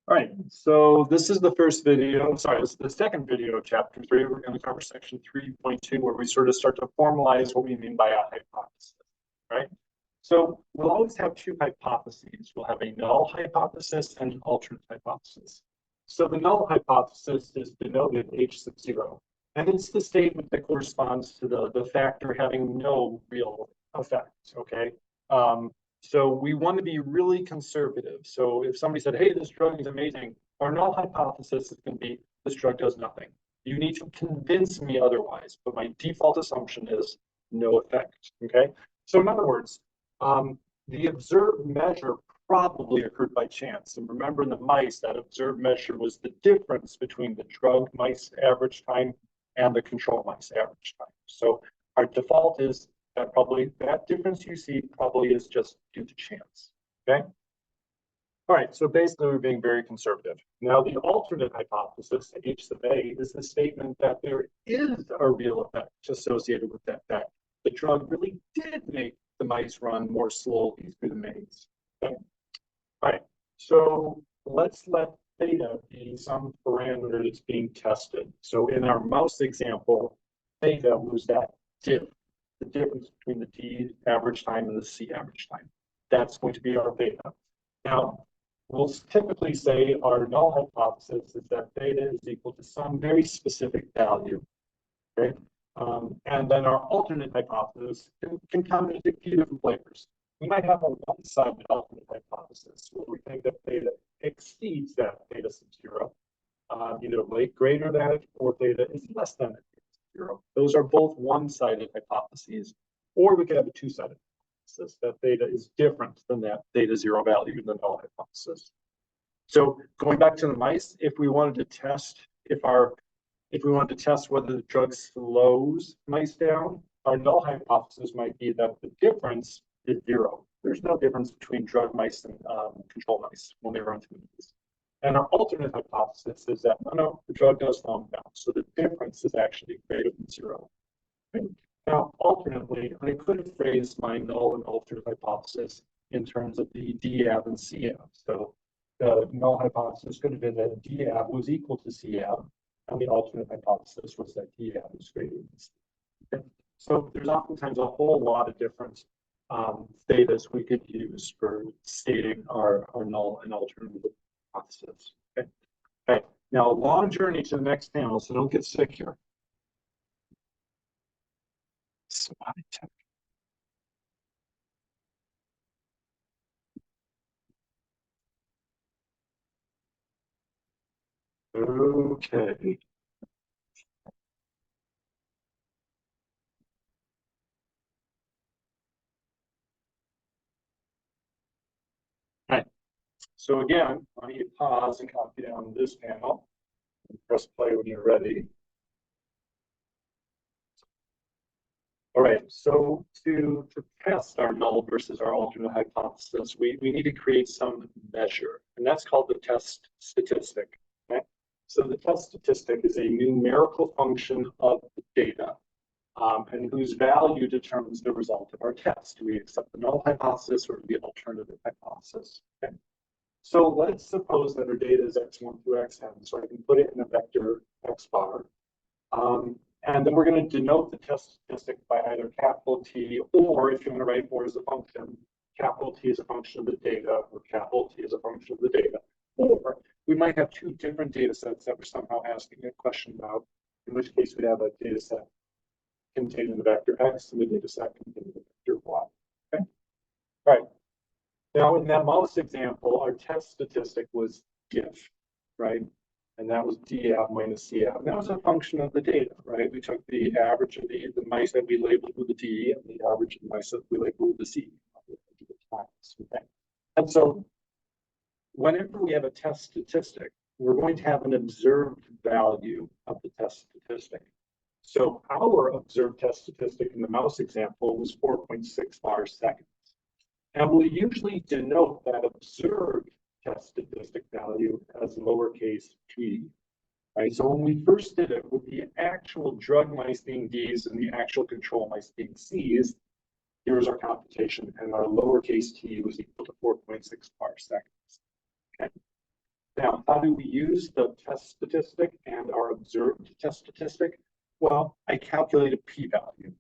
All right, so this is the first video, sorry, this is the second video of chapter 3. We're going to cover section 3.2, where we sort of start to formalize what we mean by a hypothesis, right? So we'll always have two hypotheses. We'll have a null hypothesis and an alternate hypothesis. So the null hypothesis is denoted H sub 0, and it's the statement that corresponds to the factor having no real effect, okay? So we want to be really conservative. So if somebody said, hey, this drug is amazing, our null hypothesis is going to be this drug does nothing. You need to convince me otherwise, but my default assumption is no effect, okay? So in other words, the observed measure probably occurred by chance. And remember in the mice, that observed measure was the difference between the drug mice average time and the control mice average time. So our default is that difference you see probably is just due to chance, okay? All right, so basically we're being very conservative. Now the alternate hypothesis, H sub A, is the statement that there is a real effect associated with that fact. The drug really did make the mice run more slowly through the maze, okay? All right, so let's let theta be some parameter that's being tested. So in our mouse example, theta was that diff, the difference between the T average time and the C average time. That's going to be our theta. Now, we'll typically say our null hypothesis is that theta is equal to some very specific value, okay? And then our alternate hypothesis can come in a few different flavors. We might have a one-sided alternate hypothesis where we think that theta exceeds that theta sub 0, either greater than it or theta is less than it. Those are both one-sided hypotheses, or we could have a two-sided hypothesis that theta is different than that theta 0 value in the null hypothesis. So going back to the mice, if we wanted to test whether the drug slows mice down, our null hypothesis might be that the difference is 0. There's no difference between drug mice and control mice when they run through these. And our alternate hypothesis is that, no, the drug does slow them down. So the difference is actually greater than 0. Okay? Now, alternately, I could have phrased my null and alternate hypothesis in terms of the DAB and CAB. So the null hypothesis could have been that DAB was equal to CAB, and the alternate hypothesis was that DAB was greater than C. Okay? So there's oftentimes a whole lot of different thetas we could use for stating our null and alternate hypothesis. Okay. Okay. Now, a long journey to the next panel, so don't get sick here. Okay. All right. So again, I need to pause and copy down this panel. Press play when you're ready. All right, so to test our null versus our alternate hypothesis, we need to create some measure, and that's called the test statistic. Okay? So the test statistic is a numerical function of the data, and whose value determines the result of our test. Do we accept the null hypothesis or the alternative hypothesis? Okay? So let's suppose that our data is x1 through xn, so I can put it in a vector x bar. And then we're going to denote the test statistic by either capital T, or if you want to write more as a function, capital T is a function of the data, or capital T is a function of the data. Or we might have two different data sets that we're somehow asking a question about, in which case we'd have a data set containing the vector x and the data set containing the vector y. Okay? All right. Now, in that mouse example, our test statistic was diff, right? And that was DAB minus CAB. That was a function of the data, right? We took the average of the mice that we labeled with the D and the average of the mice that we labeled with the C. Okay. And so whenever we have a test statistic, we're going to have an observed value of the test statistic. So our observed test statistic in the mouse example was 4.6 bar seconds. And we'll usually denote that observed test statistic value as lowercase p. Right? So when we first did it with the actual drug mice being D's and the actual control mice being C's, here's our computation, and our lowercase t was equal to 4.6 bar seconds. Okay. Now, how do we use the test statistic and our observed test statistic? Well, I calculate a p-value.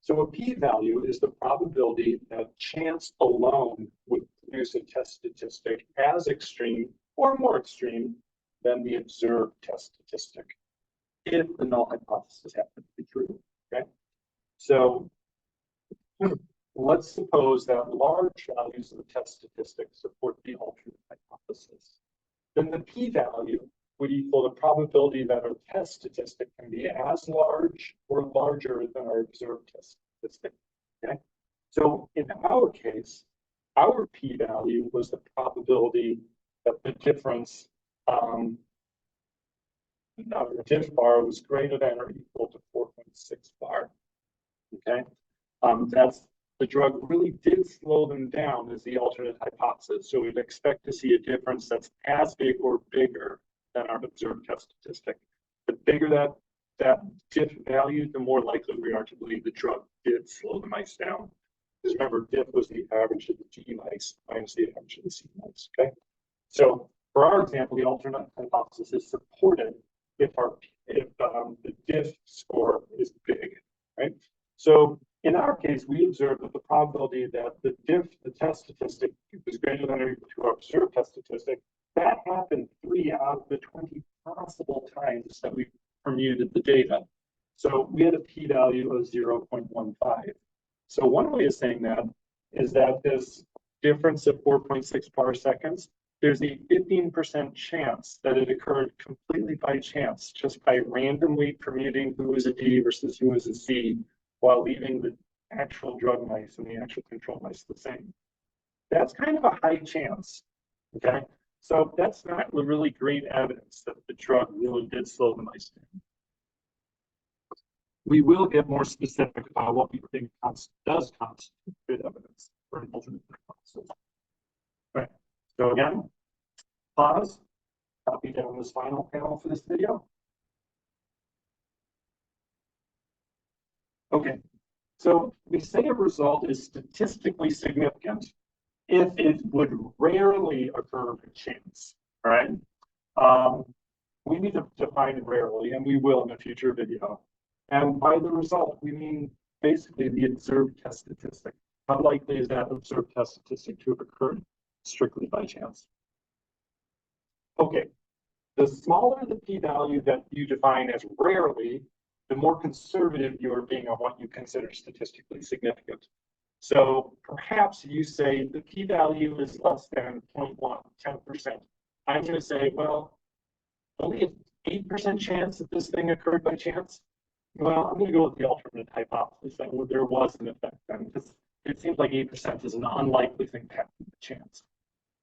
So a p-value is the probability that chance alone would produce a test statistic as extreme or more extreme than the observed test statistic, if the null hypothesis happens to be true. Okay, so let's suppose that large values of the test statistic support the alternate hypothesis. Then the p-value would equal the probability that our test statistic can be as large or larger than our observed test statistic. Okay, so in our case, our p-value was the probability that the difference, our diff bar was greater than or equal to 4.6 bar. Okay, that's the drug really did slow them down as the alternate hypothesis. So we'd expect to see a difference that's as big or bigger than our observed test statistic. The bigger that diff value, the more likely we are to believe the drug did slow the mice down. Because remember, diff was the average of the G mice minus the average of the C mice. Okay, so for our example, the alternate hypothesis is supported if the diff score is big, right? So in our case, we observed that the probability that the test statistic was greater than or equal to our observed test statistic, that happened 3 out of the 20 possible times that we permuted the data. So we had a p-value of 0.15. So one way of saying that is that this difference of 4.6 parseconds, there's a 15% chance that it occurred completely by chance, just by randomly permuting who was a D versus who was a C, while leaving the actual drug mice and the actual control mice the same. That's kind of a high chance, okay? So that's not really great evidence that the drug really did slow the mice down. We will get more specific about what we think does constitute good evidence for an alternate hypothesis. Right, so again, pause, copy down this final panel for this video. Okay, so we say a result is statistically significant if it would rarely occur by chance, right? We need to define rarely, and we will in a future video. And by the result, we mean basically the observed test statistic. How likely is that observed test statistic to have occurred strictly by chance? Okay, the smaller the p-value that you define as rarely, the more conservative you are being on what you consider statistically significant. So perhaps you say the p-value is less than 0.1, 10%. I'm going to say, well, only an 8% chance that this thing occurred by chance. Well, I'm going to go with the alternate hypothesis that there was an effect then, because it seems like 8% is an unlikely thing to happen by chance.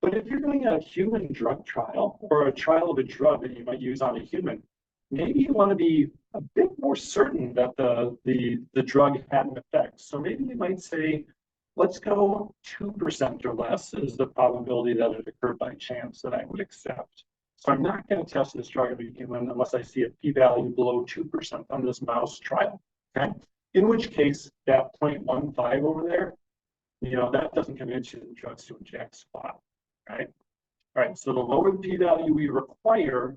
But if you're doing a human drug trial or a trial of a drug that you might use on a human, maybe you want to be a bit more certain that the drug had an effect. So maybe you might say, let's go 2% or less is the probability that it occurred by chance that I would accept. So I'm not going to test this drug on a human unless I see a p-value below 2% on this mouse trial. Okay, in which case that 0.15 over there, that doesn't convince you that the drug's doing jack squat, right? All right, so the lower the p-value we require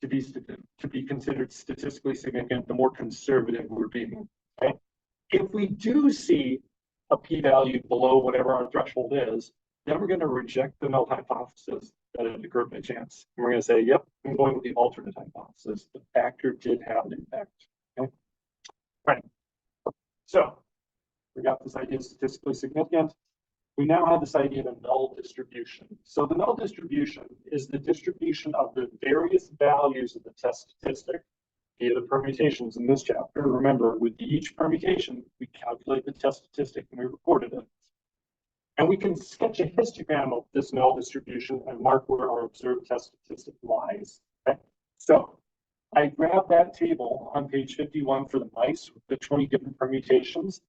to be considered statistically significant, the more conservative we're being. Okay, if we do see a p-value below whatever our threshold is, then we're going to reject the null hypothesis that it occurred by chance. And we're going to say, yep, I'm going with the alternate hypothesis. The factor did have an impact. Okay, all right. So we got this idea of statistically significant. We now have this idea of a null distribution. So the null distribution is the distribution of the various values of the test statistic via the permutations in this chapter. Remember, with each permutation, we calculate the test statistic and we recorded it. And we can sketch a histogram of this null distribution and mark where our observed test statistic lies. Okay? So I grabbed that table on page 51 for the mice with the 20 different permutations.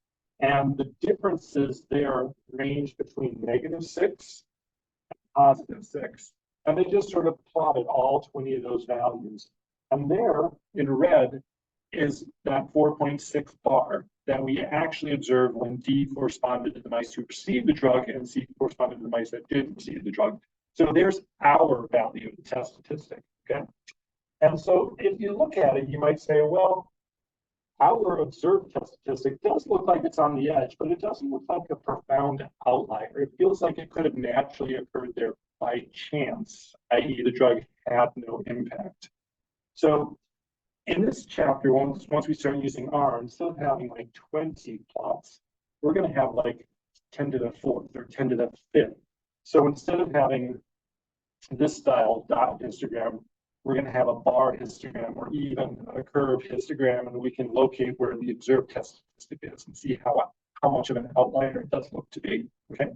And the differences there range between -6 and +6. And they just sort of plotted all 20 of those values. And there in red is that 4.6 bar that we actually observed when D corresponded to the mice who received the drug and C corresponded to the mice that didn't receive the drug. So there's our value of the test statistic, okay? And so if you look at it, you might say, well, our observed test statistic does look like it's on the edge, but it doesn't look like a profound outlier. It feels like it could have naturally occurred there by chance, i.e. the drug had no impact. So in this chapter, once we start using R, instead of having like 20 plots, we're going to have like 10 to the 4th or 10 to the 5th. So instead of having this style dot histogram, we're going to have a bar histogram or even a curve histogram, and we can locate where the observed test statistic is and see how much of an outlier it does look to be. Okay.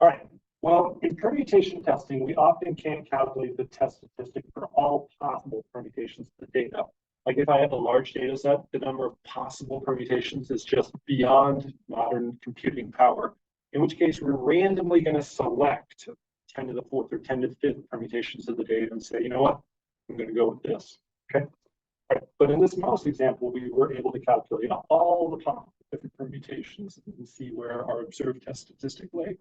All right. Well, in permutation testing, we often can't calculate the test statistic for all possible permutations of the data. Like if I have a large data set, the number of possible permutations is just beyond modern computing power, in which case we're randomly going to select 10 to the 4th or 10 to the 5th permutations of the data and say, you know what, I'm going to go with this. Okay. All right. But in this mouse example, we were able to calculate all the possible different permutations and see where our observed test statistic lay.